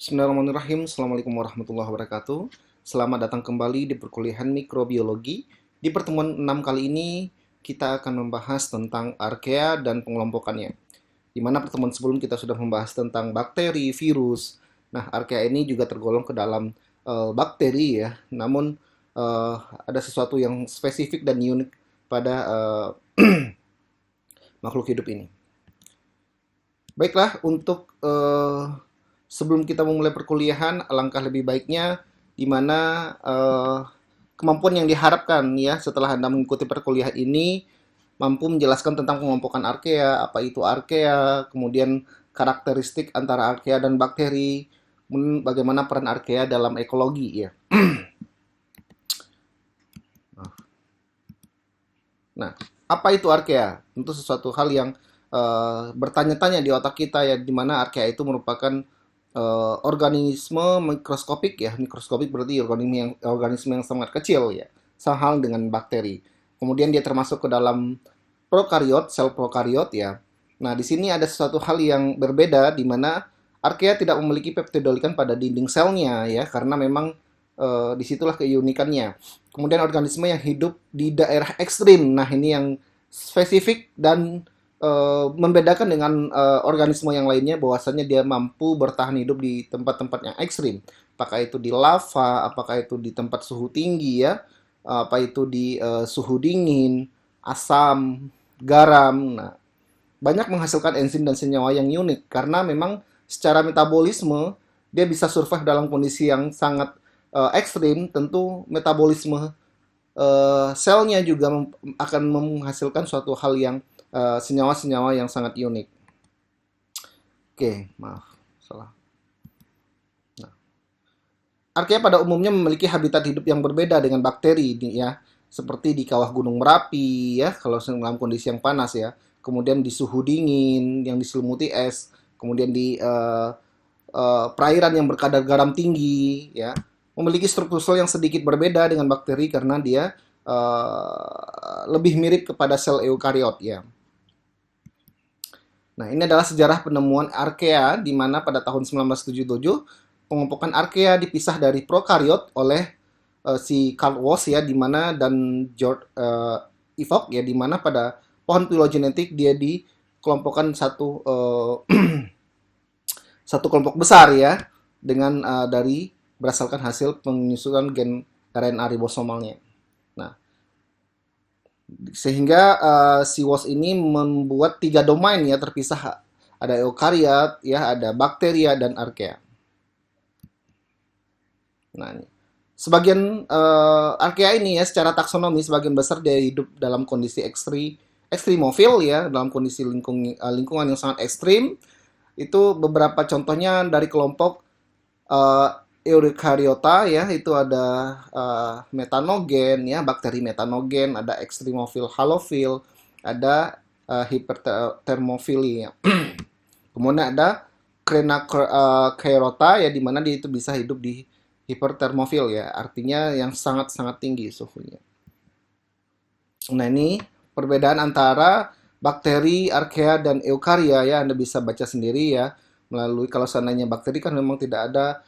Bismillahirrahmanirrahim. Assalamualaikum warahmatullahi wabarakatuh. Selamat datang kembali di perkuliahan mikrobiologi. Di pertemuan 6 kali ini, kita akan membahas tentang archaea dan pengelompokannya. Di mana pertemuan sebelum kita sudah membahas tentang bakteri, virus. Nah, archaea ini juga tergolong ke dalam bakteri ya. Namun, ada sesuatu yang spesifik dan unik pada makhluk hidup ini. Baiklah, untuk sebelum kita memulai perkuliahan, alangkah lebih baiknya di mana kemampuan yang diharapkan ya setelah Anda mengikuti perkuliahan ini mampu menjelaskan tentang pengelompokan archaea, apa itu archaea, kemudian karakteristik antara archaea dan bakteri, kemudian bagaimana peran archaea dalam ekologi ya. Nah, apa itu archaea? Tentu sesuatu hal yang bertanya-tanya di otak kita ya, di mana archaea itu merupakan organisme mikroskopik ya. Mikroskopik berarti organisme yang sangat kecil ya. Sama hal dengan bakteri. Kemudian dia termasuk ke dalam prokariot, sel prokariot ya. Nah, di sini ada sesuatu hal yang berbeda di mana archaea tidak memiliki peptidolikan pada dinding selnya ya, karena memang disitulah keunikannya. Kemudian organisme yang hidup di daerah ekstrim. Nah, ini yang spesifik dan membedakan dengan organisme yang lainnya bahwasanya dia mampu bertahan hidup di tempat-tempat yang ekstrim. Apakah itu di lava, apakah itu di tempat suhu tinggi ya, apa itu di suhu dingin, asam, garam. Nah, banyak menghasilkan enzim dan senyawa yang unik karena memang secara metabolisme dia bisa survive dalam kondisi yang sangat ekstrim. Tentu metabolisme selnya juga akan menghasilkan suatu hal yang senyawa-senyawa yang sangat unik. Oke, maaf, salah. Nah, archaea pada umumnya memiliki habitat hidup yang berbeda dengan bakteri ya, seperti di kawah gunung Merapi ya, kalau dalam kondisi yang panas ya. Kemudian di suhu dingin yang diselimuti es, kemudian di perairan yang berkadar garam tinggi ya. Memiliki struktur sel yang sedikit berbeda dengan bakteri karena dia lebih mirip kepada sel eukariot ya. Nah, ini adalah sejarah penemuan archaea di mana pada tahun 1977 pengelompokan archaea dipisah dari prokariot oleh si Carl Woese ya, di mana dan George Evoch ya, di mana pada pohon filogenetik dia dikelompokkan satu kelompok besar ya, dengan dari berdasarkan hasil penyusunan gen RNA ribosomalnya. Nah, sehingga si WOS ini membuat 3 domain ya terpisah. Ada eukariot, ya, ada bakteria dan archaea. Nah, ini. Sebagian archaea ini ya secara taksonomi sebagian besar dia hidup dalam kondisi ekstrimofil ya, dalam kondisi lingkungan yang sangat ekstrim. Itu beberapa contohnya dari kelompok Eukaryota ya, itu ada metanogen ya, bakteri metanogen, ada ekstremofil halofil, ada hipertermofili ya. Kemudian ada Crenarchaeota ya, di mana dia itu bisa hidup di hipertermofil ya, artinya yang sangat-sangat tinggi suhunya. Nah, ini perbedaan antara bakteri, archaea, dan eukarya ya, Anda bisa baca sendiri ya, melalui kalau seandainya bakteri kan memang tidak ada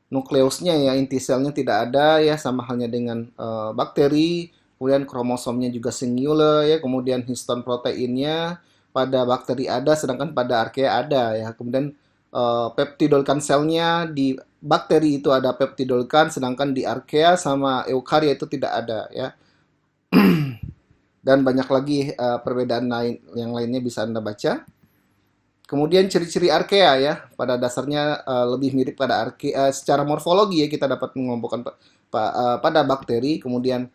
nukleusnya ya, inti selnya tidak ada ya, sama halnya dengan bakteri. Kemudian kromosomnya juga singular ya, kemudian histon proteinnya pada bakteri ada, sedangkan pada archaea ada ya. Kemudian peptidolkan selnya di bakteri itu ada peptidolkan, sedangkan di archaea sama eukarya itu tidak ada ya. Dan banyak lagi perbedaan lain yang lainnya bisa Anda baca. Kemudian ciri-ciri archaea ya, pada dasarnya lebih mirip pada archaea secara morfologi ya, kita dapat mengelompokkan pada bakteri. Kemudian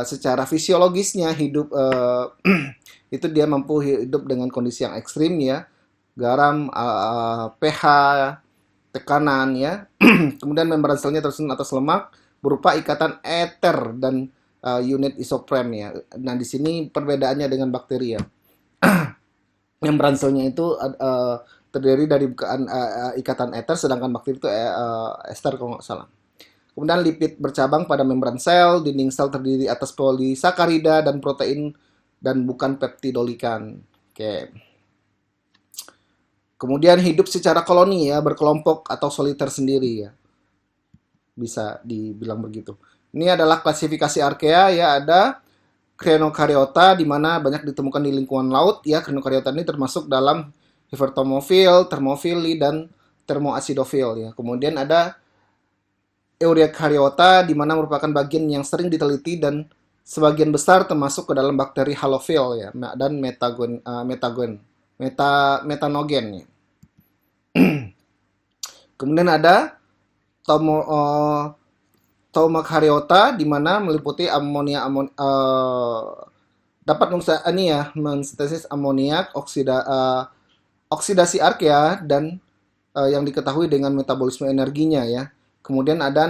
secara fisiologisnya hidup itu dia mampu hidup dengan kondisi yang ekstrim ya, garam, pH, tekanan ya. Kemudian membran selnya tersusun atas lemak berupa ikatan ether dan unit isoprem ya. Nah, di sini perbedaannya dengan bakteri ya. Membran selnya itu terdiri dari ikatan ether, sedangkan bakteri itu ester kalau nggak salah. Kemudian lipid bercabang pada membran sel, dinding sel terdiri atas polisakarida dan protein dan bukan peptidolikan. Oke. Kemudian hidup secara koloni ya, berkelompok atau soliter sendiri ya, bisa dibilang begitu. Ini adalah klasifikasi Archaea ya, ada Crenocariota di mana banyak ditemukan di lingkungan laut ya. Crenocariota ini termasuk dalam hipertomofil, termofili dan termoacidofil ya. Kemudian ada Euryarchaeota di mana merupakan bagian yang sering diteliti dan sebagian besar termasuk ke dalam bakteri halofil ya dan metanogen ya. Kemudian ada tomo, Tomacariota di mana meliputi dapat ini ya mensintesis amoniak, oksidasi archaea dan yang diketahui dengan metabolisme energinya ya. Kemudian ada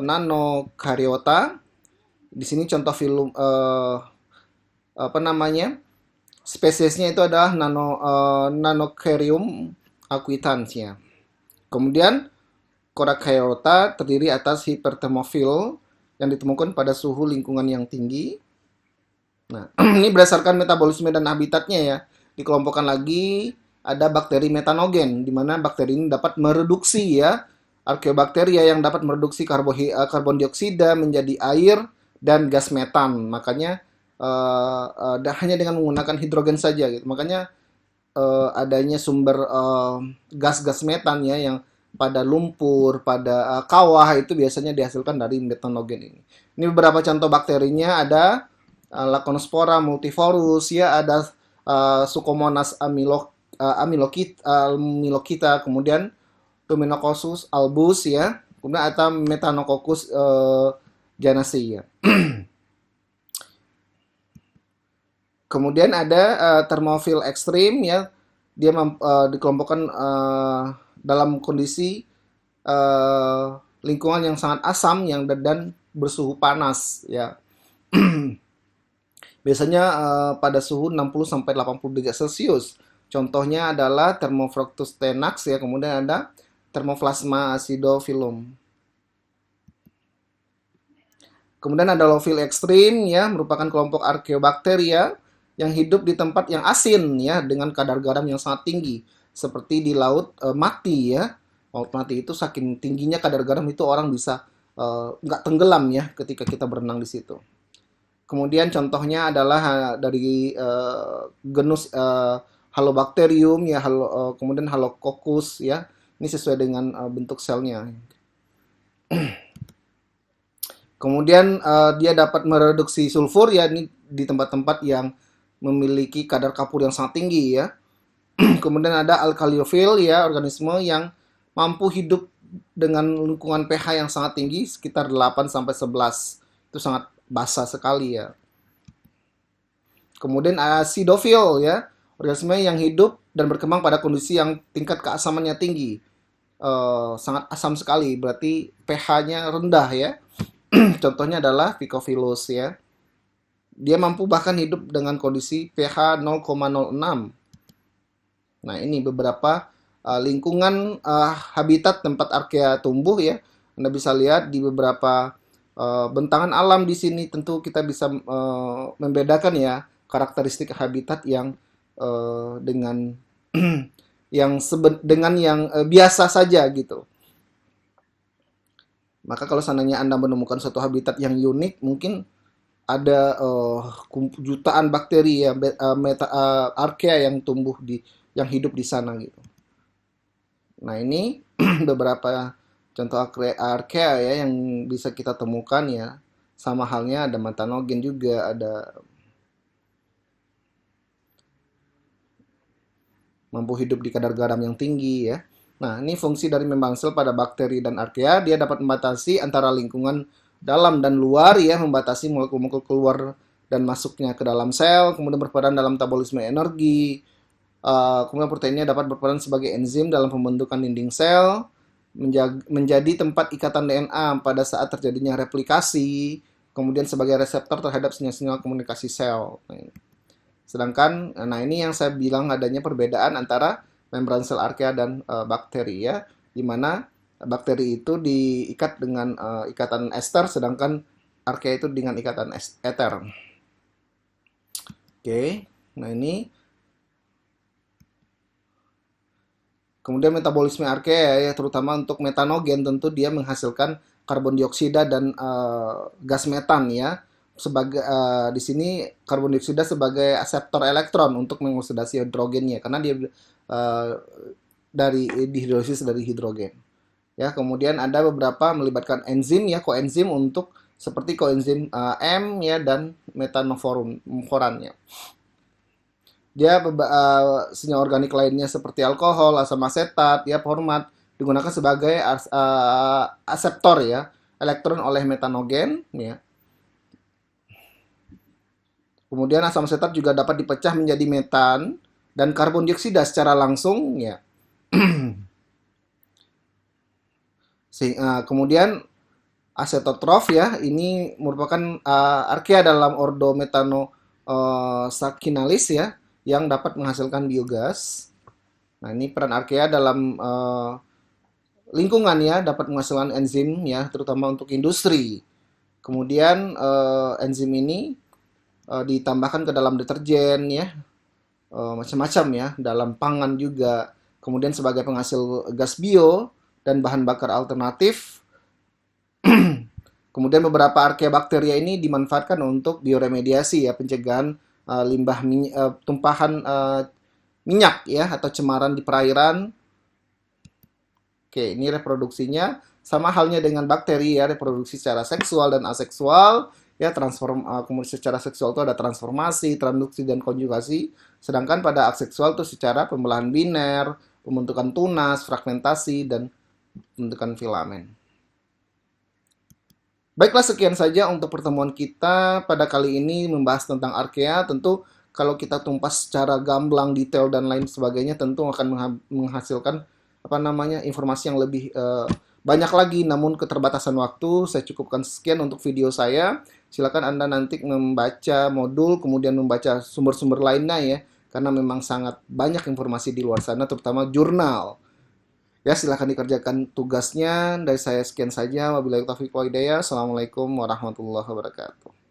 nanokariota. Di sini contoh film apa namanya? Spesiesnya itu adalah Nanocarium acquitans ya. Kemudian Coracarota terdiri atas hiperthermofil yang ditemukan pada suhu lingkungan yang tinggi. Nah, ini berdasarkan metabolisme dan habitatnya ya. Dikelompokkan lagi ada bakteri metanogen, di mana bakteri ini dapat mereduksi ya arkeobakteria yang dapat mereduksi karbon dioksida menjadi air dan gas metan. Makanya hanya dengan menggunakan hidrogen saja gitu. Makanya adanya sumber gas-gas metan ya yang pada lumpur, pada kawah itu biasanya dihasilkan dari metanogen ini. Ini beberapa contoh bakterinya ada Laconospora multiforus ya, ada Suchomonas amylokita, kemudian Luminococcus albus ya, kemudian ada Methanococcus janasi ya. Kemudian ada termofil ekstrim ya, dia dikelompokkan dalam kondisi lingkungan yang sangat asam yang dan bersuhu panas ya. Biasanya pada suhu 60 sampai 80 derajat Celcius. Contohnya adalah Thermofractus tenax ya, kemudian ada Thermoplasma acidophilum. Kemudian ada Lowfield ekstrim ya, merupakan kelompok arkeobakteria yang hidup di tempat yang asin ya dengan kadar garam yang sangat tinggi, seperti di laut mati ya. Laut mati itu saking tingginya kadar garam itu orang bisa nggak tenggelam ya ketika kita berenang di situ. Kemudian contohnya adalah dari genus Halobacterium ya, kemudian Halococcus ya. Ini sesuai dengan bentuk selnya. Kemudian dia dapat mereduksi sulfur ya, ini di tempat-tempat yang memiliki kadar kapur yang sangat tinggi ya. Kemudian ada alkaliofil ya, organisme yang mampu hidup dengan lingkungan pH yang sangat tinggi sekitar 8 sampai 11. Itu sangat basah sekali ya. Kemudian acidofil ya, organisme yang hidup dan berkembang pada kondisi yang tingkat keasamannya tinggi. Sangat asam sekali, berarti pH-nya rendah ya. Contohnya adalah Phycophilus ya. Dia mampu bahkan hidup dengan kondisi pH 0,06. Nah, ini beberapa lingkungan habitat tempat Archaea tumbuh ya. Anda bisa lihat di beberapa bentangan alam di sini, tentu kita bisa membedakan ya karakteristik habitat yang dengan dengan yang biasa saja gitu. Maka kalau seandainya Anda menemukan suatu habitat yang unik, mungkin ada jutaan bakteri ya, Archaea yang tumbuh yang hidup di sana gitu. Nah, ini beberapa contoh Archaea ya yang bisa kita temukan ya. Sama halnya ada metanogen juga, ada mampu hidup di kadar garam yang tinggi ya. Nah, ini fungsi dari membrana sel pada bakteri dan Archaea, dia dapat membatasi antara lingkungan dalam dan luar ya, membatasi molekul-molekul keluar dan masuknya ke dalam sel, kemudian berperan dalam metabolisme energi, kemudian proteinnya dapat berperan sebagai enzim dalam pembentukan dinding sel, menjadi tempat ikatan DNA pada saat terjadinya replikasi, kemudian sebagai reseptor terhadap sinyal-sinyal komunikasi sel. Sedangkan, nah ini yang saya bilang adanya perbedaan antara membran sel Archaea dan bakteri ya, di mana bakteri itu diikat dengan ikatan ester, sedangkan Archaea itu dengan ikatan ether. Oke, nah ini Kemudian metabolisme arkea ya, terutama untuk metanogen, tentu dia menghasilkan karbon dioksida dan gas metan ya. Sebagai di sini karbon dioksida sebagai aseptor elektron untuk mengoksidasi hidrogennya karena dia dari dihidrolisis dari hidrogen. Ya, kemudian ada beberapa melibatkan enzim ya, koenzim untuk seperti koenzim M ya dan metanoforan ya. Dia senyawa organik lainnya seperti alkohol, asam asetat, ya format digunakan sebagai aseptor ya elektron oleh metanogen ya. Kemudian asam asetat juga dapat dipecah menjadi metan dan karbon dioksida secara langsung ya. Kemudian asetotrof ya, ini merupakan arkea dalam ordo metanosaccinalis ya, yang dapat menghasilkan biogas. Nah, ini peran arkea dalam lingkungan ya, dapat menghasilkan enzim ya, terutama untuk industri. Kemudian enzim ini ditambahkan ke dalam deterjen ya, macam-macam ya, dalam pangan juga. Kemudian sebagai penghasil gas bio dan bahan bakar alternatif. Kemudian beberapa arkea ini dimanfaatkan untuk bioremediasi ya, pencegahan limbah tumpahan minyak ya atau cemaran di perairan. Oke, ini reproduksinya sama halnya dengan bakteri ya, reproduksi secara seksual dan aseksual ya, kemudian secara seksual itu ada transformasi, transduksi dan konjugasi, sedangkan pada aseksual itu secara pembelahan biner, pembentukan tunas, fragmentasi dan pembentukan filamen. Baiklah, sekian saja untuk pertemuan kita pada kali ini membahas tentang arkea. Tentu kalau kita tumpas secara gamblang, detail dan lain sebagainya tentu akan menghasilkan informasi yang lebih banyak lagi, namun keterbatasan waktu saya cukupkan sekian untuk video saya. Silakan Anda nanti membaca modul kemudian membaca sumber-sumber lainnya ya, karena memang sangat banyak informasi di luar sana terutama jurnal. Ya, silahkan dikerjakan tugasnya. Dari saya sekian saja. Wabillahi taufiq wal hidayah. Assalamualaikum warahmatullahi wabarakatuh.